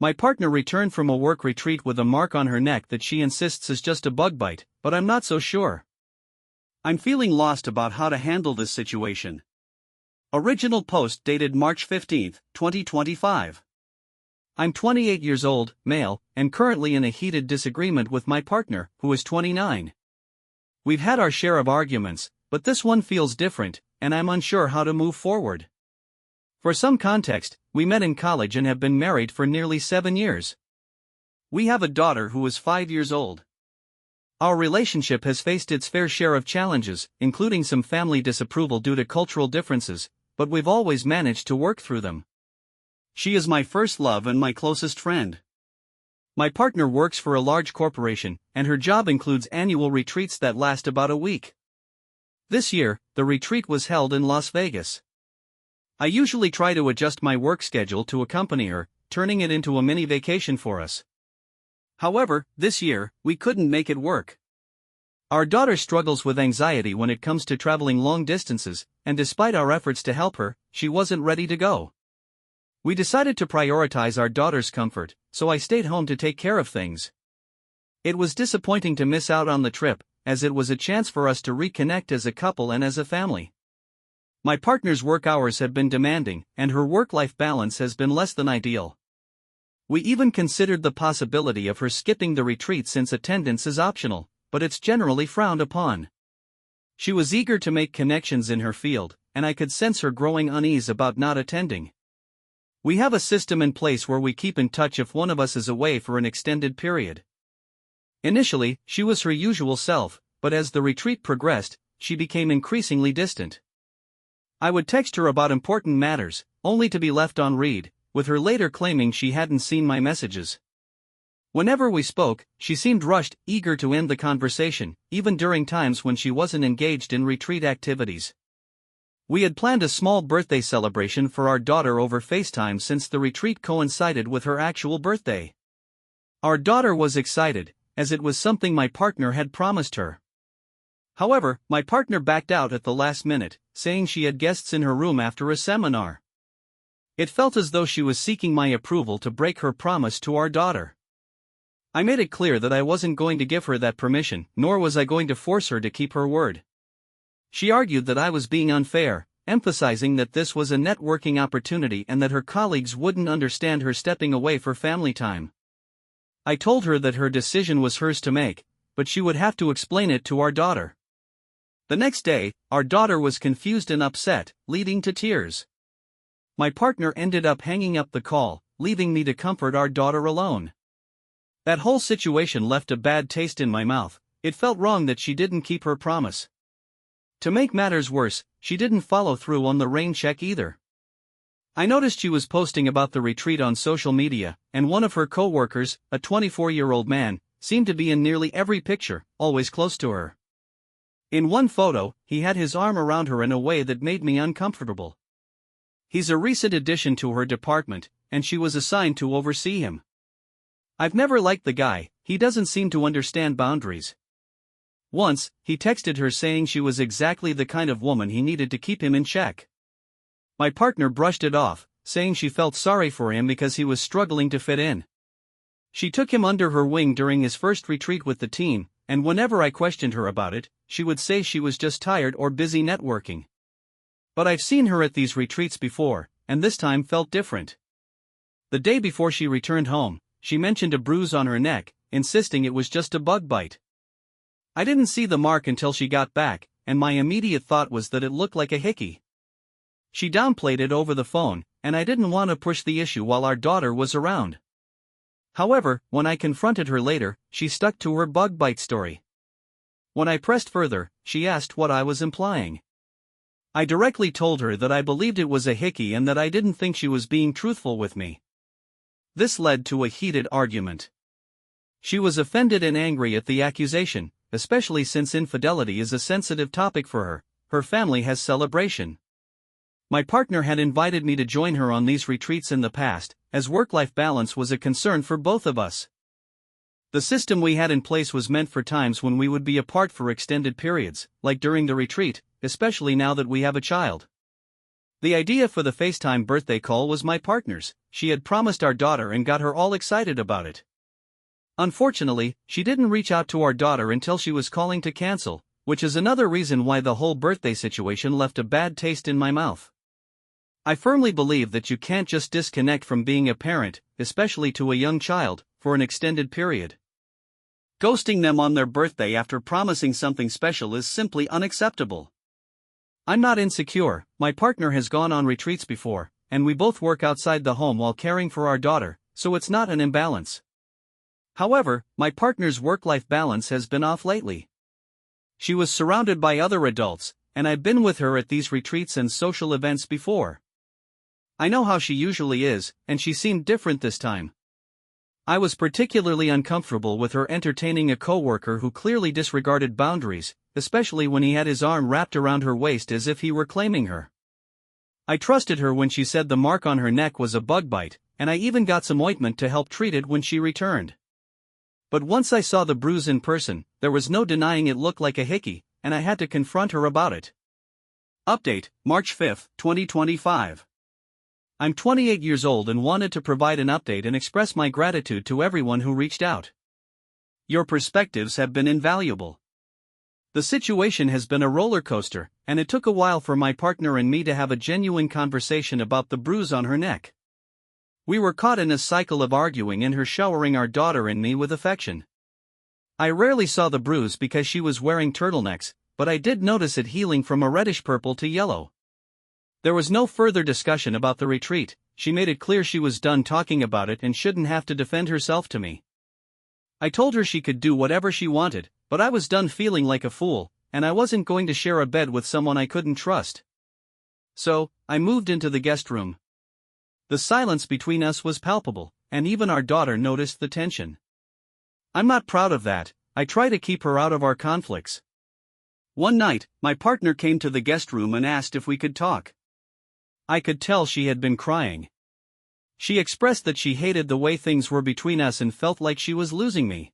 My partner returned from a work retreat with a mark on her neck that she insists is just a bug bite, but I'm not so sure. I'm feeling lost about how to handle this situation. Original post dated March 15, 2025. I'm 28 years old, male, and currently in a heated disagreement with my partner, who is 29. We've had our share of arguments, but this one feels different, and I'm unsure how to move forward. For some context, we met in college and have been married for nearly 7 years. We have a daughter who is 5 years old. Our relationship has faced its fair share of challenges, including some family disapproval due to cultural differences, but we've always managed to work through them. She is my first love and my closest friend. My partner works for a large corporation, and her job includes annual retreats that last about a week. This year, the retreat was held in Las Vegas. I usually try to adjust my work schedule to accompany her, turning it into a mini vacation for us. However, this year, we couldn't make it work. Our daughter struggles with anxiety when it comes to traveling long distances, and despite our efforts to help her, she wasn't ready to go. We decided to prioritize our daughter's comfort, so I stayed home to take care of things. It was disappointing to miss out on the trip, as it was a chance for us to reconnect as a couple and as a family. My partner's work hours have been demanding, and her work-life balance has been less than ideal. We even considered the possibility of her skipping the retreat since attendance is optional, but it's generally frowned upon. She was eager to make connections in her field, and I could sense her growing unease about not attending. We have a system in place where we keep in touch if one of us is away for an extended period. Initially, she was her usual self, but as the retreat progressed, she became increasingly distant. I would text her about important matters, only to be left on read, with her later claiming she hadn't seen my messages. Whenever we spoke, she seemed rushed, eager to end the conversation, even during times when she wasn't engaged in retreat activities. We had planned a small birthday celebration for our daughter over FaceTime since the retreat coincided with her actual birthday. Our daughter was excited, as it was something my partner had promised her. However, my partner backed out at the last minute, saying she had guests in her room after a seminar. It felt as though she was seeking my approval to break her promise to our daughter. I made it clear that I wasn't going to give her that permission, nor was I going to force her to keep her word. She argued that I was being unfair, emphasizing that this was a networking opportunity and that her colleagues wouldn't understand her stepping away for family time. I told her that her decision was hers to make, but she would have to explain it to our daughter. The next day, our daughter was confused and upset, leading to tears. My partner ended up hanging up the call, leaving me to comfort our daughter alone. That whole situation left a bad taste in my mouth. It felt wrong that she didn't keep her promise. To make matters worse, she didn't follow through on the rain check either. I noticed she was posting about the retreat on social media, and one of her co-workers, a 24-year-old man, seemed to be in nearly every picture, always close to her. In one photo, he had his arm around her in a way that made me uncomfortable. He's a recent addition to her department, and she was assigned to oversee him. I've never liked the guy, he doesn't seem to understand boundaries. Once, he texted her saying she was exactly the kind of woman he needed to keep him in check. My partner brushed it off, saying she felt sorry for him because he was struggling to fit in. She took him under her wing during his first retreat with the team, and whenever I questioned her about it, she would say she was just tired or busy networking. But I've seen her at these retreats before, and this time felt different. The day before she returned home, she mentioned a bruise on her neck, insisting it was just a bug bite. I didn't see the mark until she got back, and my immediate thought was that it looked like a hickey. She downplayed it over the phone, and I didn't want to push the issue while our daughter was around. However, when I confronted her later, she stuck to her bug bite story. When I pressed further, she asked what I was implying. I directly told her that I believed it was a hickey and that I didn't think she was being truthful with me. This led to a heated argument. She was offended and angry at the accusation, especially since infidelity is a sensitive topic for her. Her family has celebration. My partner had invited me to join her on these retreats in the past, as work-life balance was a concern for both of us. The system we had in place was meant for times when we would be apart for extended periods, like during the retreat, especially now that we have a child. The idea for the FaceTime birthday call was my partner's. She had promised our daughter and got her all excited about it. Unfortunately, she didn't reach out to our daughter until she was calling to cancel, which is another reason why the whole birthday situation left a bad taste in my mouth. I firmly believe that you can't just disconnect from being a parent, especially to a young child, for an extended period. Ghosting them on their birthday after promising something special is simply unacceptable. I'm not insecure, my partner has gone on retreats before, and we both work outside the home while caring for our daughter, so it's not an imbalance. However, my partner's work-life balance has been off lately. She was surrounded by other adults, and I've been with her at these retreats and social events before. I know how she usually is, and she seemed different this time. I was particularly uncomfortable with her entertaining a coworker who clearly disregarded boundaries, especially when he had his arm wrapped around her waist as if he were claiming her. I trusted her when she said the mark on her neck was a bug bite, and I even got some ointment to help treat it when she returned. But once I saw the bruise in person, there was no denying it looked like a hickey, and I had to confront her about it. Update, March 5, 2025. I'm 28 years old and wanted to provide an update and express my gratitude to everyone who reached out. Your perspectives have been invaluable. The situation has been a roller coaster, and it took a while for my partner and me to have a genuine conversation about the bruise on her neck. We were caught in a cycle of arguing and her showering our daughter and me with affection. I rarely saw the bruise because she was wearing turtlenecks, but I did notice it healing from a reddish purple to yellow. There was no further discussion about the retreat. She made it clear she was done talking about it and shouldn't have to defend herself to me. I told her she could do whatever she wanted, but I was done feeling like a fool, and I wasn't going to share a bed with someone I couldn't trust. So, I moved into the guest room. The silence between us was palpable, and even our daughter noticed the tension. I'm not proud of that. I try to keep her out of our conflicts. One night, my partner came to the guest room and asked if we could talk. I could tell she had been crying. She expressed that she hated the way things were between us and felt like she was losing me.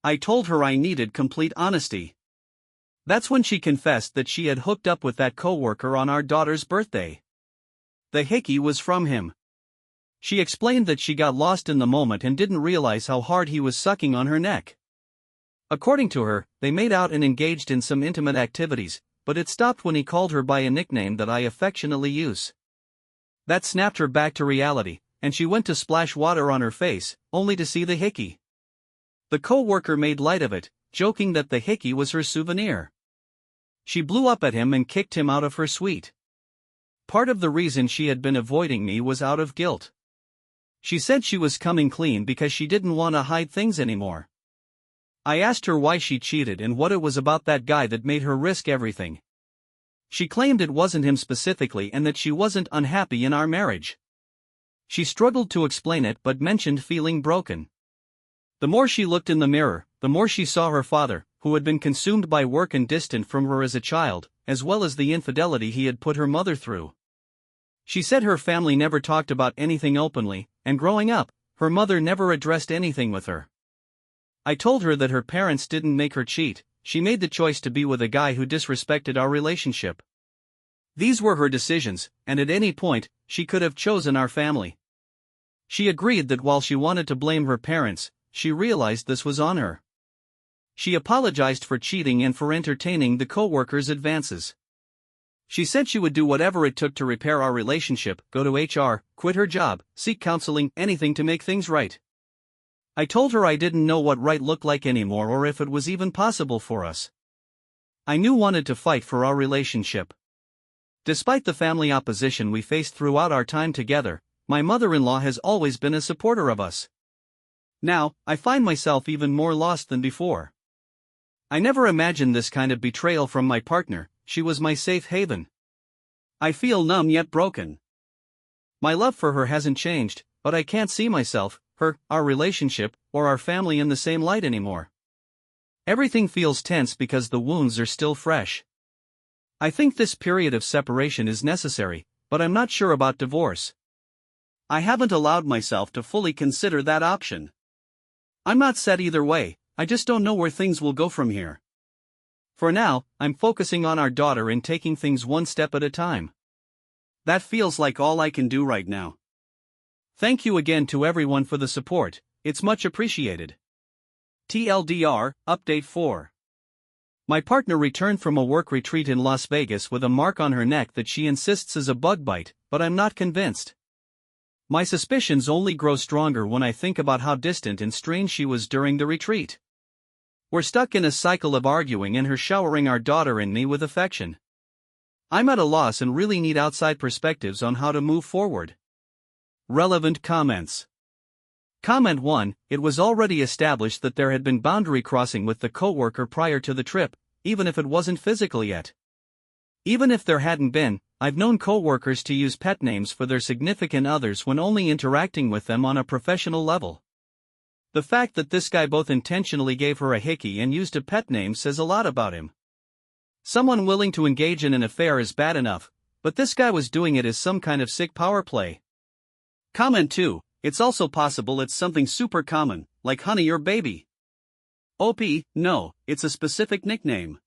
I told her I needed complete honesty. That's when she confessed that she had hooked up with that coworker on our daughter's birthday. The hickey was from him. She explained that she got lost in the moment and didn't realize how hard he was sucking on her neck. According to her, they made out and engaged in some intimate activities, but it stopped when he called her by a nickname that I affectionately use. That snapped her back to reality, and she went to splash water on her face, only to see the hickey. The coworker made light of it, joking that the hickey was her souvenir. She blew up at him and kicked him out of her suite. Part of the reason she had been avoiding me was out of guilt. She said she was coming clean because she didn't want to hide things anymore. I asked her why she cheated and what it was about that guy that made her risk everything. She claimed it wasn't him specifically and that she wasn't unhappy in our marriage. She struggled to explain it but mentioned feeling broken. The more she looked in the mirror, the more she saw her father, who had been consumed by work and distant from her as a child, as well as the infidelity he had put her mother through. She said her family never talked about anything openly, and growing up, her mother never addressed anything with her. I told her that her parents didn't make her cheat, she made the choice to be with a guy who disrespected our relationship. These were her decisions, and at any point, she could have chosen our family. She agreed that while she wanted to blame her parents, she realized this was on her. She apologized for cheating and for entertaining the coworker's advances. She said she would do whatever it took to repair our relationship, go to HR, quit her job, seek counseling, anything to make things right. I told her I didn't know what right looked like anymore or if it was even possible for us. I wanted to fight for our relationship. Despite the family opposition we faced throughout our time together, my mother-in-law has always been a supporter of us. Now, I find myself even more lost than before. I never imagined this kind of betrayal from my partner. She was my safe haven. I feel numb yet broken. My love for her hasn't changed, but I can't see myself, her, our relationship, or our family in the same light anymore. Everything feels tense because the wounds are still fresh. I think this period of separation is necessary, but I'm not sure about divorce. I haven't allowed myself to fully consider that option. I'm not set either way, I just don't know where things will go from here. For now, I'm focusing on our daughter and taking things one step at a time. That feels like all I can do right now. Thank you again to everyone for the support, it's much appreciated. TLDR, Update 4. My partner returned from a work retreat in Las Vegas with a mark on her neck that she insists is a bug bite, but I'm not convinced. My suspicions only grow stronger when I think about how distant and strange she was during the retreat. We're stuck in a cycle of arguing and her showering our daughter and me with affection. I'm at a loss and really need outside perspectives on how to move forward. Relevant comments. Comment 1, it was already established that there had been boundary crossing with the coworker prior to the trip, even if it wasn't physical yet. Even if there hadn't been, I've known coworkers to use pet names for their significant others when only interacting with them on a professional level. The fact that this guy both intentionally gave her a hickey and used a pet name says a lot about him. Someone willing to engage in an affair is bad enough, but this guy was doing it as some kind of sick power play. Comment 2, it's also possible it's something super common, like honey or baby. OP, no, it's a specific nickname.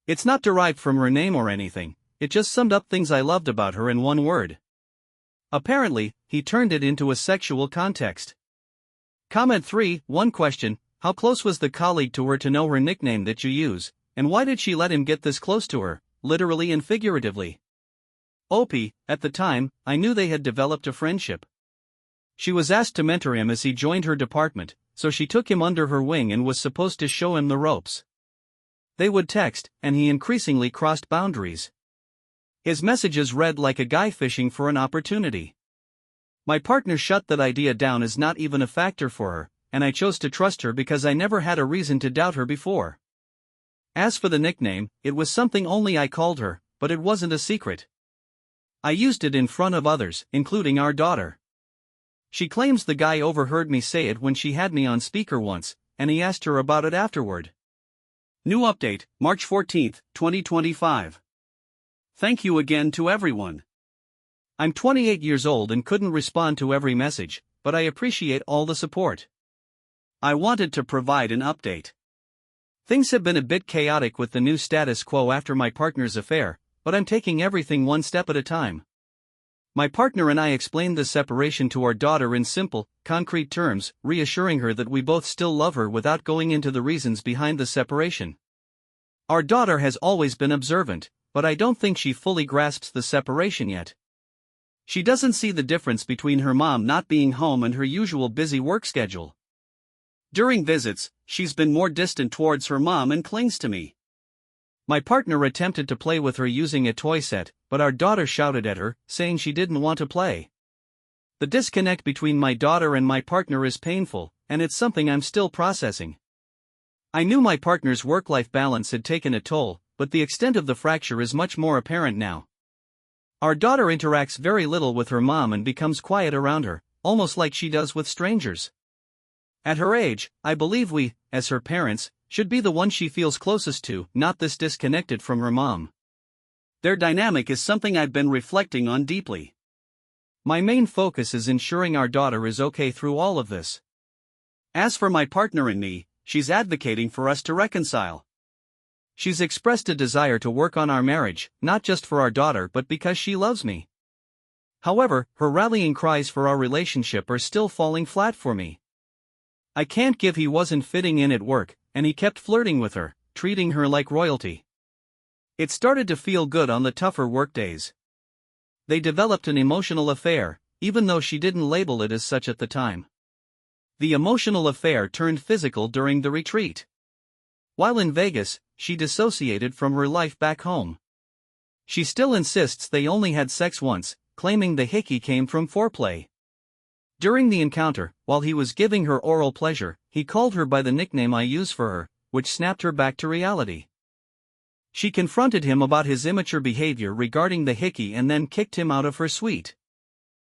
It's not derived from her name or anything, it just summed up things I loved about her in one word. Apparently, he turned it into a sexual context. Comment 3, one question, how close was the colleague to her to know her nickname that you use, and why did she let him get this close to her, literally and figuratively? OP, at the time, I knew they had developed a friendship. She was asked to mentor him as he joined her department, so she took him under her wing and was supposed to show him the ropes. They would text, and he increasingly crossed boundaries. His messages read like a guy fishing for an opportunity. My partner shut that idea down as not even a factor for her, and I chose to trust her because I never had a reason to doubt her before. As for the nickname, it was something only I called her, but it wasn't a secret. I used it in front of others, including our daughter. She claims the guy overheard me say it when she had me on speaker once, and he asked her about it afterward. New update, March 14, 2025. Thank you again to everyone. I'm 28 years old and couldn't respond to every message, but I appreciate all the support. I wanted to provide an update. Things have been a bit chaotic with the new status quo after my partner's affair, but I'm taking everything one step at a time. My partner and I explained the separation to our daughter in simple, concrete terms, reassuring her that we both still love her without going into the reasons behind the separation. Our daughter has always been observant, but I don't think she fully grasps the separation yet. She doesn't see the difference between her mom not being home and her usual busy work schedule. During visits, she's been more distant towards her mom and clings to me. My partner attempted to play with her using a toy set, but our daughter shouted at her, saying she didn't want to play. The disconnect between my daughter and my partner is painful, and it's something I'm still processing. I knew my partner's work-life balance had taken a toll, but the extent of the fracture is much more apparent now. Our daughter interacts very little with her mom and becomes quiet around her, almost like she does with strangers. At her age, I believe we, as her parents, should be the one she feels closest to, not this disconnected from her mom. Their dynamic is something I've been reflecting on deeply. My main focus is ensuring our daughter is okay through all of this. As for my partner and me, she's advocating for us to reconcile. She's expressed a desire to work on our marriage, not just for our daughter but because she loves me. However, her rallying cries for our relationship are still falling flat for me. I can't give he wasn't fitting in at work, and he kept flirting with her, treating her like royalty. It started to feel good on the tougher work days. They developed an emotional affair, even though she didn't label it as such at the time. The emotional affair turned physical during the retreat. While in Vegas, she dissociated from her life back home. She still insists they only had sex once, claiming the hickey came from foreplay. During the encounter, while he was giving her oral pleasure, he called her by the nickname I use for her, which snapped her back to reality. She confronted him about his immature behavior regarding the hickey and then kicked him out of her suite.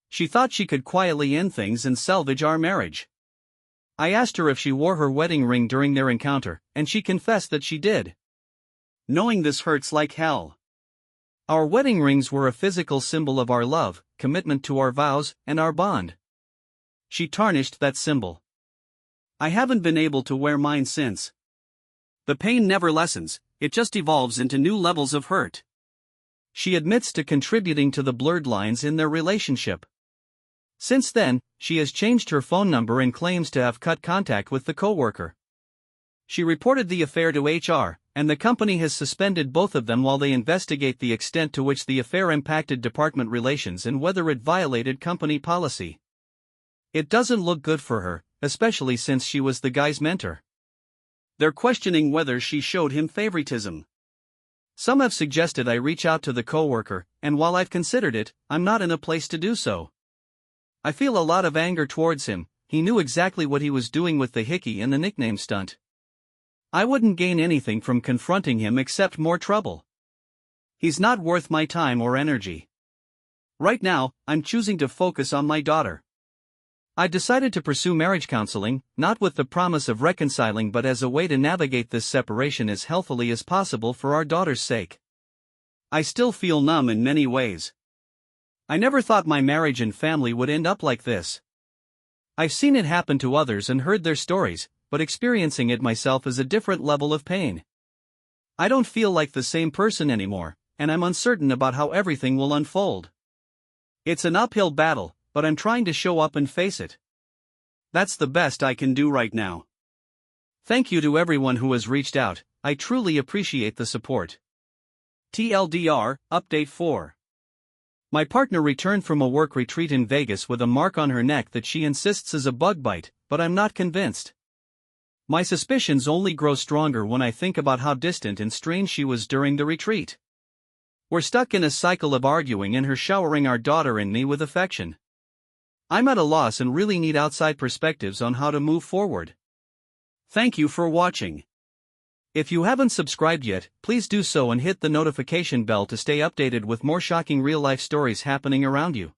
She thought she could quietly end things and salvage our marriage. I asked her if she wore her wedding ring during their encounter, and she confessed that she did. Knowing this hurts like hell. Our wedding rings were a physical symbol of our love, commitment to our vows, and our bond. She tarnished that symbol. I haven't been able to wear mine since. The pain never lessens, it just evolves into new levels of hurt. She admits to contributing to the blurred lines in their relationship. Since then, she has changed her phone number and claims to have cut contact with the coworker. She reported the affair to HR, and the company has suspended both of them while they investigate the extent to which the affair impacted department relations and whether it violated company policy. It doesn't look good for her, especially since she was the guy's mentor. They're questioning whether she showed him favoritism. Some have suggested I reach out to the coworker, and while I've considered it, I'm not in a place to do so. I feel a lot of anger towards him. He knew exactly what he was doing with the hickey and the nickname stunt. I wouldn't gain anything from confronting him except more trouble. He's not worth my time or energy. Right now, I'm choosing to focus on my daughter. I decided to pursue marriage counseling, not with the promise of reconciling but as a way to navigate this separation as healthily as possible for our daughter's sake. I still feel numb in many ways. I never thought my marriage and family would end up like this. I've seen it happen to others and heard their stories, but experiencing it myself is a different level of pain. I don't feel like the same person anymore, and I'm uncertain about how everything will unfold. It's an uphill battle, but I'm trying to show up and face it. That's the best I can do right now. Thank you to everyone who has reached out. I truly appreciate the support. TLDR, Update 4. My partner returned from a work retreat in Vegas with a mark on her neck that she insists is a bug bite, but I'm not convinced. My suspicions only grow stronger when I think about how distant and strange she was during the retreat. We're stuck in a cycle of arguing and her showering our daughter and me with affection. I'm at a loss and really need outside perspectives on how to move forward. Thank you for watching. If you haven't subscribed yet, please do so and hit the notification bell to stay updated with more shocking real-life stories happening around you.